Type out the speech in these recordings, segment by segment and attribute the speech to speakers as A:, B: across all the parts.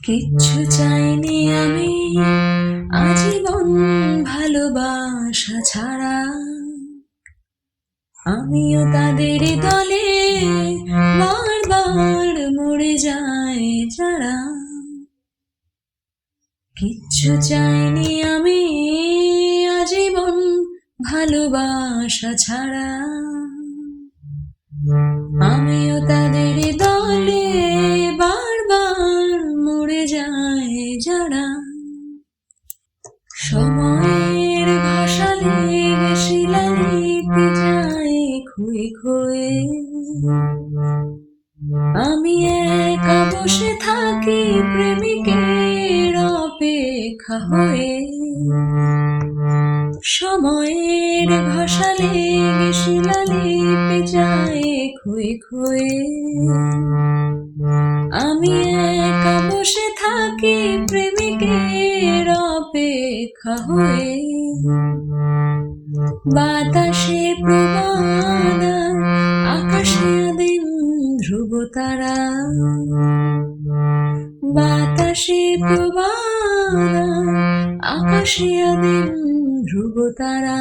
A: কিচ্ছু চাইনি আমি আজীবন ভালোবাসা ছাড়া। আমিও তাদের দলে বারবার মরে যাই যারা। কিচ্ছু চাইনি আমি আজীবন ভালোবাসা ছাড়া। আমিও তাদের দলে বারবার মরে যায় যারা। সময়ের ঘষালে শিলালিপি যায় ক্ষয়ে ক্ষয়ে। আমি একা বসে থাকি প্রেমিকের অপেক্ষা হয়ে। সময়ের ঘষালে শিলালিপি যায় ক্ষয়ে ক্ষয়ে। আমি একা বসে থাকি প্রেমিকের অপেক্ষা হয়ে। বাতাসে প্রবাদ আকাশে আদিম ধ্রুব তারা। বাতাসে প্রবাদ আকাশে আদিম ধ্রুব তারা।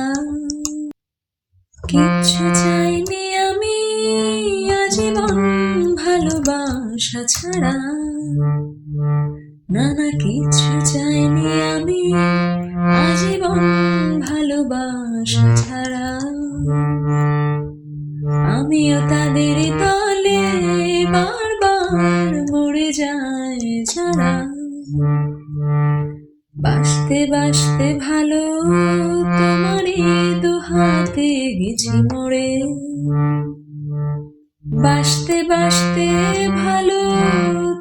A: কিচ্ছু চাইনি আমি আজীবন ভালোবাসা ছাড়া। না না কিচ্ছু চাইনি আমি আজীবন ভালোবাসা ছাড়া। আমিও তাদের দলে বারবার মরে যাই যারা। বাসতে বাসতে ভালো তোমারই দুহাতে গেছি মরে। বাসতে বাসতে ভালো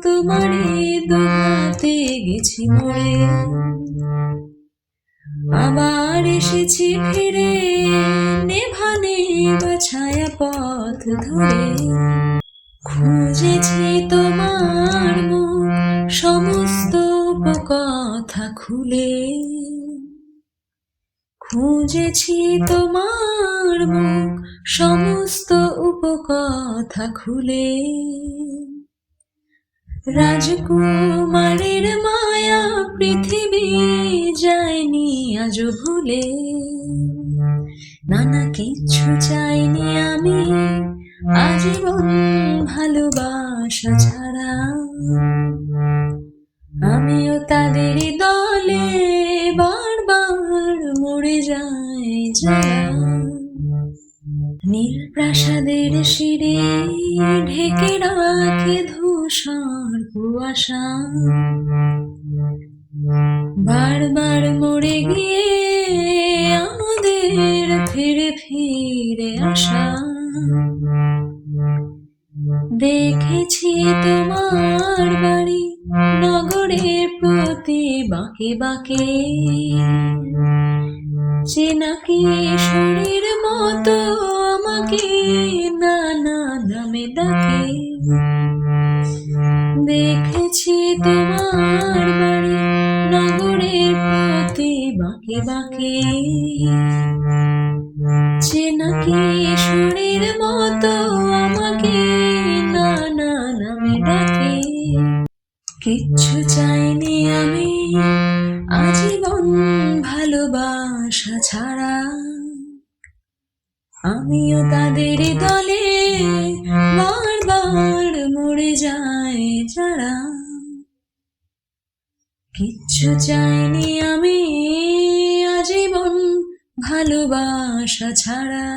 A: তোমারই দুহাতে গেছি মরে। আবার এসেছি ফিরে নেভানে বাছায়া পথ ধরে। খুঁজেছি তোমার মুখ সমস্ত কথা খুলে। খুঁজেছি তোমার মুখ সমস্ত উপকথা খুলে। রাজকুমারীর মায়া পৃথিবী যায়নি আজও ভুলে। না না কিচ্ছু চাইনি আমি আজীবন ভালোবাসা ছাড়া। আমিও তাদের দলে বারবার মরে যাই যারা। নীল প্রাসাদের সিঁড়ি ঢেকে রাখে ধূসর কুয়াশা। বারবার মরে গিয়ে আমাদের ফিরে ফিরে আসা। দেখেছি তোমার বাড়ি নগরের প্রতি বাঁকে বাঁকে। চেনা কিশোরীর মতো আমাকে নানা নামে ডাকে। দেখেছি তোমার বাড়ি নগরের প্রতি বাঁকে বাঁকে। চেনা কিশোরীর মতো আমাকে নানা নামে ডাকে। কিচ্ছু চাইনি আমি আজীবন ভালোবাসা ছাড়া। আমিও তাদের দলে বারবার মরে যাই যারা। কিচ্ছু চাইনি আমি আজীবন ভালোবাসা ছাড়া।